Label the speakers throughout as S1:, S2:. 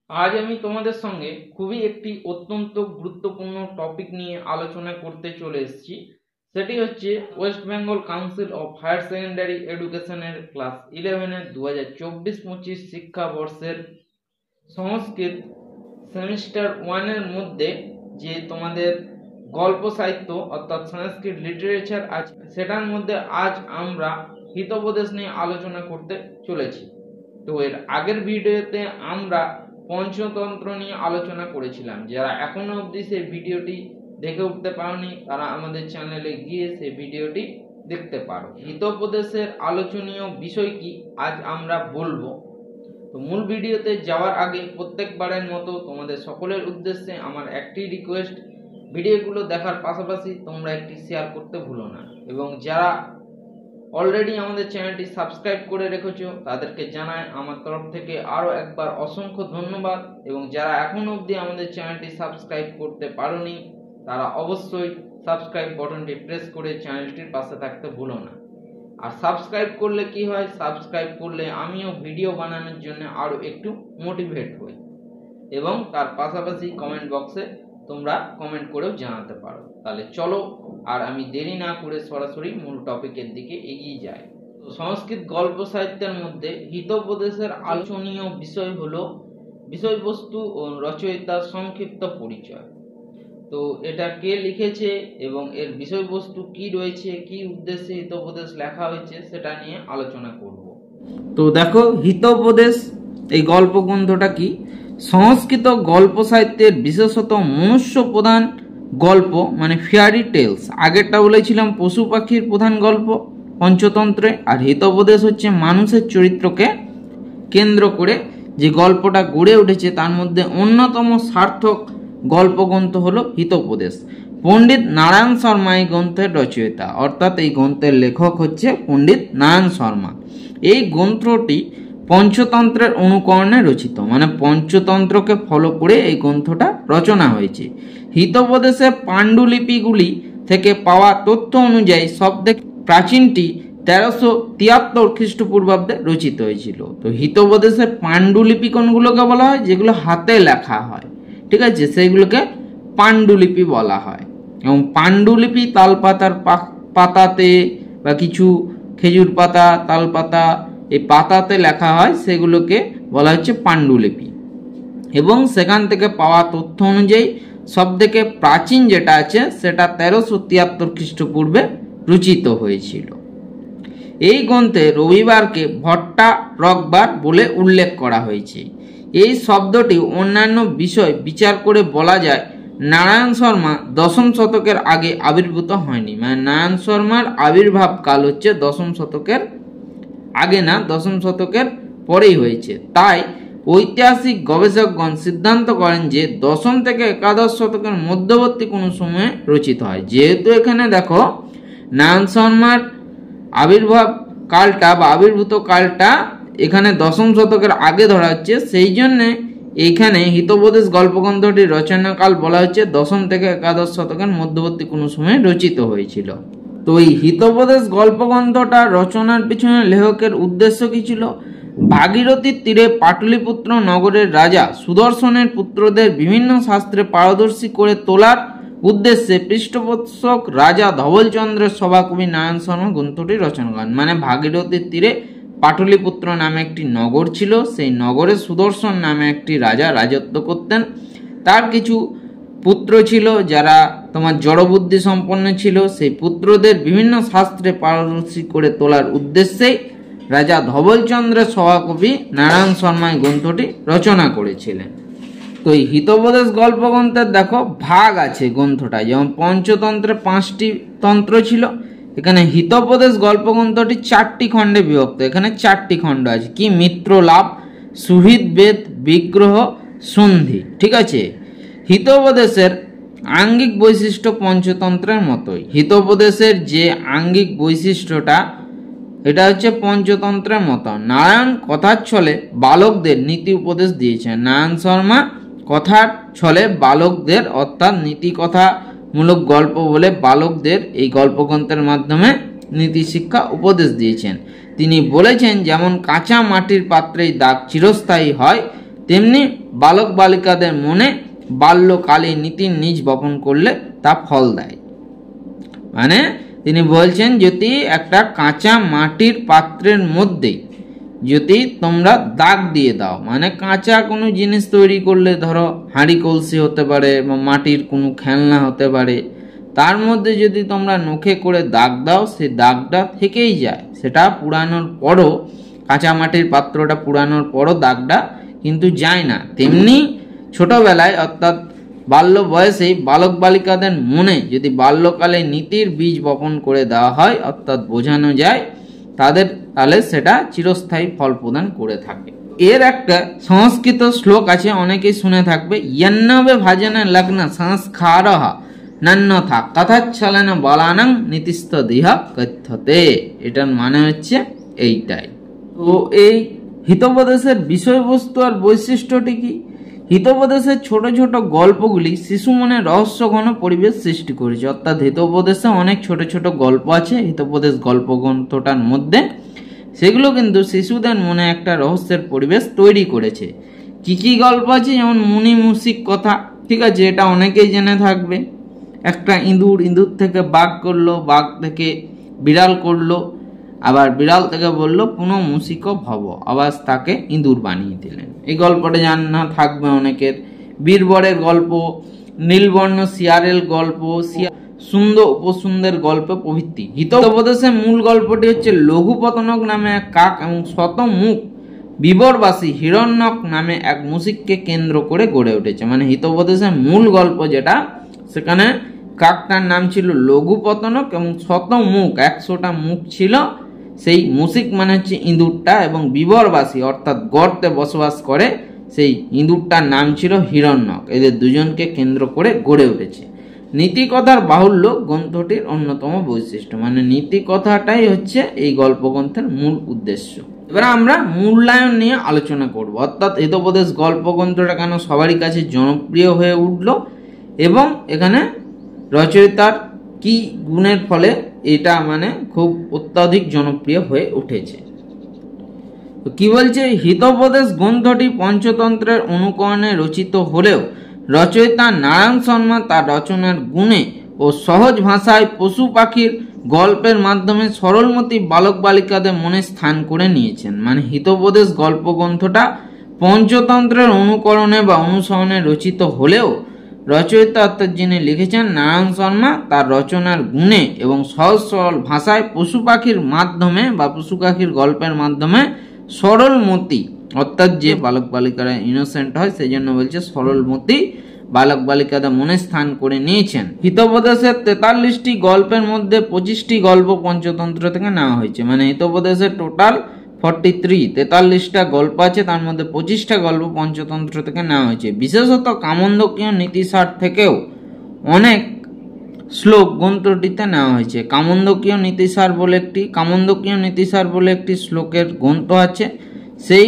S1: আজ আমি তোমাদের সঙ্গে খুবই একটি অত্যন্ত গুরুত্বপূর্ণ টপিক নিয়ে আলোচনা করতে চলে এসেছি। সেটি হচ্ছে West Bengal council of higher secondary এডুকেশনের ক্লাস 11-এর 2024-25 শিক্ষাবর্ষের সংস্কৃত সেমিস্টার 1-এর মধ্যে যে তোমাদের গল্প সাহিত্য অর্থাৎ সংস্কৃত লিটারেচার আছে, সেটার মধ্যে আজ আমরা হিতোপদেশ নিয়ে আলোচনা করতে চলেছি। তো এর আগের ভিডিওতে আমরা পঞ্চতন্ত্র নিয়ে আলোচনা করেছিলাম। যারা এখনো অবধি সেই ভিডিওটি দেখে উঠতে পারোনি তারা আমাদের চ্যানেলে গিয়ে সেই ভিডিওটি দেখতে পারো। হিতোপদেশের আলোচনীয় বিষয় কি আজ আমরা বলবো। তো মূল ভিডিওতে যাওয়ার আগে প্রত্যেকবারের মতো তোমাদের সকলের উদ্দেশ্যে আমার একটি রিকোয়েস্ট, ভিডিওগুলো দেখার পাশাপাশি তোমরা একটি শেয়ার করতে ভুলো না, এবং যারা অলরেডি আমাদের চ্যানেলটি সাবস্ক্রাইব করে রেখেছো তাদেরকে জানাই আমার তরফ থেকে আরও একবার অসংখ্য ধন্যবাদ, এবং যারা এখনো অবধি আমাদের চ্যানেলটি সাবস্ক্রাইব করতে পারোনি তারা অবশ্যই সাবস্ক্রাইব বাটনটি প্রেস করে চ্যানেলটির পাশে থাকতে ভুলো না। আর সাবস্ক্রাইব করলে কি হয়, সাবস্ক্রাইব করলে আমিও ভিডিও বানানোর জন্য আরও একটু মোটিভেট হই, এবং তার পাশাপাশি কমেন্ট বক্সে তোমরা কমেন্ট করেও জানাতে পারো। তাহলে চলো আর আমি দেরি না করে সরাসরি মূল টপিকের দিকে এগিয়ে যাই। তো সংস্কৃত গল্প সাহিত্যের মধ্যে হিতোপদেশের আলোচনীয় বিষয় হলো বিষয়বস্তু ও রচয়িতার সংক্ষিপ্ত পরিচয়। তো এটা কে লিখেছে এবং এর বিষয়বস্তু কি রয়েছে, কি উদ্দেশ্যে হিতোপদেশ লেখা হয়েছে সেটা নিয়ে আলোচনা করব। তো দেখো, হিতোপদেশ এই গল্প গ্রন্থটা কি? সংস্কৃত গল্প সাহিত্যের বিশেষত মনুষ্য প্রধান গল্প, মানে ফেয়ারি টেলস। আগেরটা বলেছিলাম পশু পাখির প্রধান গল্প পঞ্চতন্ত্রে, আর হিতোপদেশ হচ্ছে মানুষের চরিত্রকে কেন্দ্র করে যে গল্পটা গড়ে উঠেছে তার মধ্যে অন্যতম সার্থক গল্পগ্রন্থ হলো হিতোপদেশ। পণ্ডিত নারায়ণ শর্মা এই গ্রন্থের রচয়িতা, অর্থাৎ এই গ্রন্থের লেখক হচ্ছে পণ্ডিত নারায়ণ শর্মা। এই গ্রন্থটি পঞ্চতন্ত্রের অনুকরণে রচিত, মানে পঞ্চতন্ত্রকে ফলো করে এই গ্রন্থটা রচনা হয়েছে। হিতোপদেশের পাণ্ডুলিপিগুলি থেকে পাওয়া তথ্য অনুযায়ী সবথেকে প্রাচীনটি 1373 খ্রিস্টপূর্বাব্দে রচিত হয়েছিল। তো হিতোপদেশের পাণ্ডুলিপি কোনগুলোকে বলা হয়? যেগুলো হাতে লেখা হয়, ঠিক আছে, সেইগুলোকে পাণ্ডুলিপি বলা হয়। এবং পাণ্ডুলিপি তালপাতার পাতাতে বা কিছু খেজুর পাতা, তালপাতা, এই পাতাতে লেখা হয়, সেগুলোকে বলা হচ্ছে পাণ্ডুলিপি। এবং সেখান থেকে পাওয়া তথ্য অনুযায়ী সবথেকে প্রাচীন যেটা আছে সেটা 1373 খ্রিস্টপূর্বে রচিত হয়েছিল। এই গ্রন্থে রবিবারকে ভট্টা রকবার বলে উল্লেখ করা হয়েছে। এই শব্দটি অন্যান্য বিষয় বিচার করে বলা যায় নারায়ণ শর্মা 10ম শতকের আগে আবির্ভূত হয়নি, মানে নারায়ণ শর্মার আবির্ভাব কাল হচ্ছে 10ম শতকের আগে না, 10ম শতকের পরেই হয়েছে। তাই ঐতিহাসিক গবেষকগণ সিদ্ধান্ত করেন যে 10ম থেকে একাদশ শতকের মধ্যবর্তী কোনো সময়ে রচিত হয়। যেহেতু এখানে দেখো নারায়ণ শর্মার আবির্ভাব কালটা বা আবির্ভূত কালটা এখানে 10ম শতকের আগে ধরা হচ্ছে, সেই জন্যে এইখানে হিতোপদেশ গল্পগ্রন্থটির রচনাকাল বলা হচ্ছে 10ম থেকে একাদশ শতকের মধ্যবর্তী কোনো সময়ে রচিত হয়েছিল। তো এই হিতোপদেশ গল্পগ্রন্থটা রচনার পিছনে লেখকের উদ্দেশ্য কি ছিল? ভাগীরথীর তীরে পাটলিপুত্র নগরের রাজা সুদর্শনের পুত্রদের বিভিন্ন শাস্ত্রে পারদর্শী করে তোলার উদ্দেশ্যে পৃষ্ঠপোষক রাজা ধবলচন্দ্রের সভাকবি নারায়ণ শর্মা গ্রন্থটি রচনা করেন। মানে ভাগীরথীর তীরে পাটলিপুত্র নামে একটি নগর ছিল, সেই নগরে সুদর্শন নামে একটি রাজা রাজত্ব করতেন। তার কিছু পুত্র ছিল যারা তোমার জড়বুদ্ধি সম্পন্ন ছিল। সেই পুত্রদের বিভিন্ন শাস্ত্রে পারদর্শী করে তোলার উদ্দেশ্যেই রাজা ধবলচন্দ্রের সভাকবি নারায়ণ শর্মা এই গ্রন্থটি রচনা করেছিলেন। তো এই হিতোপদেশ গল্পগ্রন্থের দেখো ভাগ আছে গ্রন্থটা, যেমন পঞ্চতন্ত্রে 5টি তন্ত্র ছিল, এখানে হিতোপদেশ গল্পগ্রন্থটি 4টি খণ্ডে বিভক্ত। এখানে 4টি খণ্ড আছে, কি? মিত্রলাভ, সুহৃদ বেদ, বিগ্রহ, সন্ধি, ঠিক আছে। হিতোপদেশের আঙ্গিক বৈশিষ্ট্য পঞ্চতন্ত্রের মতোই। হিতোপদেশের যে আঙ্গিক বৈশিষ্ট্যটা এটা হচ্ছে পঞ্চতন্ত্রের মতো। নারায়ণ কথার ছলে বালকদের নীতি উপদেশ দিয়েছেন। নারায়ণ শর্মা কথার ছলে বালকদের, অর্থাৎ নীতি কথামূলক গল্প বলে বালকদের এই গল্পগ্রন্থের মাধ্যমে নীতি শিক্ষা উপদেশ দিয়েছেন। তিনি বলেছেন, যেমন কাঁচা মাটির পাত্রেই দাগ চিরস্থায়ী হয় তেমনি বালক বালিকাদের মনে বাল্যকালে নীতির নিজ বপন করলে তা ফল দেয়। মানে তিনি বলছেন, যদি একটা কাঁচা মাটির পাত্রের মধ্যে যদি তোমরা দাগ দিয়ে দাও, মানে কাঁচা কোনো জিনিস তৈরি করলে, ধরো হাঁড়ি কলসি হতে পারে বা মাটির কোনো খেলনা হতে পারে, তার মধ্যে যদি তোমরা নখে করে দাগ দাও, সেই দাগটা থেকেই যায়, সেটা পুরানোর পরও, কাঁচা মাটির পাত্রটা পুরানোর পরও দাগটা কিন্তু যায় না। তেমনি ছোটবেলায় অর্থাৎ বাল্য বয়সেই বালক বালিকাদের মনে যদি বাল্যকালে নীতির বীজ বপন করে দেওয়া হয়, অর্থাৎ বোঝানো যায় তাদের, তাহলে সেটা চিরস্থায়ী ফল প্রদান করে থাকে। এর একটা সংস্কৃত শ্লোক আছে, অনেকেই শুনে থাকবে, ইয়ন্নবে ভাজনে লগ্ন সংস্কারঃ নন্যথা কথাচ্ছলেন বালানাং নীতিস্থ দেহা কথ্যতে। এটার মানে হচ্ছে এইটাই। তো এই হিতোপদেশের বিষয়বস্তু আর বৈশিষ্ট্যটি কি? হিতোপদেশের ছোট ছোট গল্পগুলি শিশু মনে রহস্যঘন পরিবেশ সৃষ্টি করেছে। অর্থাৎ হিতোপদেশে অনেক ছোট ছোট গল্প আছে হিতোপদেশ গল্পগ্রন্থটার মধ্যে, সেগুলো কিন্তু শিশুদের মনে একটা রহস্যের পরিবেশ তৈরি করেছে। কি কি গল্প আছে? যেমন মুনি মুশিক কথা, ঠিক আছে, এটা অনেকেই জেনে থাকবে। একটা ইঁদুর থেকে বাঘ করলো, বাঘ থেকে বিড়াল করলো, আবার বিড়াল থেকে বললো পুনঃ মুশিক ভব, আবার তাকে ইঁদুর বানিয়ে দিলেন। এই গল্পটা জানা থাকবে অনেকের। বীরবরের গল্প, নীলবর্ণ শিয়ারের গল্প, সুন্দর উপসুন্দর গল্প প্রভৃতি। হিতোপদেশের মূল গল্পটি হচ্ছে লঘুপতনক নামে এক কাক এবং শতমুখ বিবরবাসী হিরণ্যক নামে এক মুশিককে কেন্দ্র করে গড়ে উঠেছে। মানে হিতোপদেশের মূল গল্প যেটা, সেখানে কাকটার নাম ছিল লঘুপতনক এবং শতমুখ, 100টা মুখ ছিল। সেই মুশিক মানে হচ্ছে ইঁদুরটা, এবং বিবরবাসী অর্থাৎ গর্তে বসবাস করে সেই ইঁদুরটার নাম ছিল হিরণ্যক। এদের দুজনকে কেন্দ্র করে গড়ে উঠেছে। নীতিকথার বাহুল্য গ্রন্থটির অন্যতম বৈশিষ্ট্য। মানে নীতিকথাটাই হচ্ছে এই গল্পগ্রন্থের মূল উদ্দেশ্য। এবার আমরা মূল্যায়ন নিয়ে আলোচনা করব। অর্থাৎ হিতোপদেশ গল্পগ্রন্থটা কেন সবারই কাছে জনপ্রিয় হয়ে উঠল, এবং এখানে রচয়িতার কি গুণের ফলে এটা মানে খুব অত্যাধিক জনপ্রিয় হয়ে উঠেছে। তো কি বলছে, হিতোপদেশ গ্রন্থটি পঞ্চতন্ত্রের অনুকরণে রচিত হলেও রচয়িতা নারায়ণ শর্মা তার রচনার গুণে ও সহজ ভাষায় পশু পাখির গল্পের মাধ্যমে সরলমতি বালক বালিকাদের মনে স্থান করে নিয়েছেন। মানে হিতোপদেশ গল্পগ্রন্থটা পঞ্চতন্ত্রের অনুকরণে বা অনুসরণে রচিত হলেও রচয়িতা অর্থাৎ যিনি লিখেছেন নারায়ণ শর্মা, তার রচনার গুণে এবং সহজ সরল ভাষায় পশু পাখির মাধ্যমে বা পশু পাখির গল্পের মাধ্যমে সরলমতি, অর্থাৎ যে বালক বালিকারা ইনোসেন্ট হয় সেই জন্য বলছে সরলমতি বালক বালিকাদের মনে স্থান করে নিয়েছেন। হিতোপদেশের 43টি গল্পের মধ্যে 25টি গল্প পঞ্চতন্ত্র থেকে নেওয়া হয়েছে। মানে হিতোপদেশের টোটাল 43টা গল্প আছে, তার মধ্যে 25টা গল্প পঞ্চতন্ত্র থেকে নেওয়া হয়েছে। বিশেষত কামন্দকীয় নীতিসার থেকেও অনেক শ্লোক গ্রন্থটিতে নেওয়া হয়েছে। কামন্দকীয় নীতিসার বলে একটি শ্লোকের গ্রন্থ আছে। সেই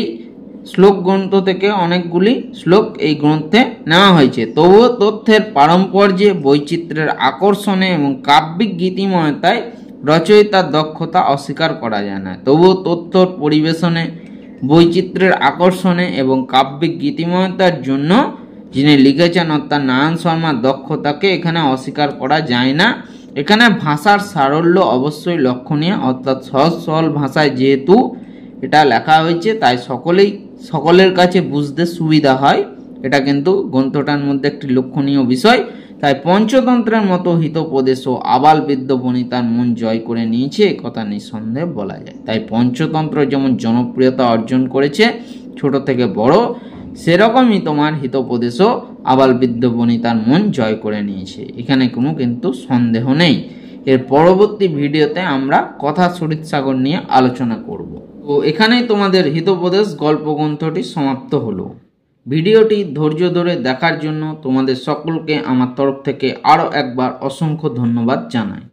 S1: শ্লোক গ্রন্থ থেকে অনেকগুলি শ্লোক এই গ্রন্থে নেওয়া হয়েছে। তবুও তথ্যের পারম্পর্যে, বৈচিত্র্যের আকর্ষণে এবং কাব্যিক গীতিময়তায় রচয়িতার দক্ষতা অস্বীকার করা যায় না। তবুও তথ্য পরিবেশনে, বৈচিত্র্যের আকর্ষণে এবং কাব্যিক গীতিময়তার জন্য যিনি লিখেছেন অর্থাৎ নারায়ণ শর্মার দক্ষতাকে এখানে অস্বীকার করা যায় না। এখানে ভাষার সারল্য অবশ্যই লক্ষণীয়, অর্থাৎ সহজ সরল ভাষায় যেহেতু এটা লেখা হয়েছে তাই সকলের কাছে বুঝতে সুবিধা হয়। এটা কিন্তু গ্রন্থটার মধ্যে একটি লক্ষণীয় বিষয়। তাই পঞ্চতন্ত্রের মতো হিতোপদেশ ও আবাল বৃদ্ধ বনিতার মন জয় করে নিয়েছে, একথা নিঃসন্দেহে বলা যায়। তাই পঞ্চতন্ত্র যেমন জনপ্রিয়তা অর্জন করেছে ছোট থেকে বড়, সেরকমই তোমার হিতোপদেশও আবাল বৃদ্ধ বনিতার মন জয় করে নিয়েছে, এখানে কোনো কিন্তু সন্দেহ নেই। এর পরবর্তী ভিডিওতে আমরা কথা সরিৎসাগর নিয়ে আলোচনা করব। তো এখানেই তোমাদের হিতোপদেশ গল্পগ্রন্থটি সমাপ্ত হলো। ভিডিওটি ধৈর্য ধরে দেখার জন্য তোমাদের সকলকে আমার তরফ থেকে আরও একবার অসংখ্য ধন্যবাদ জানাই।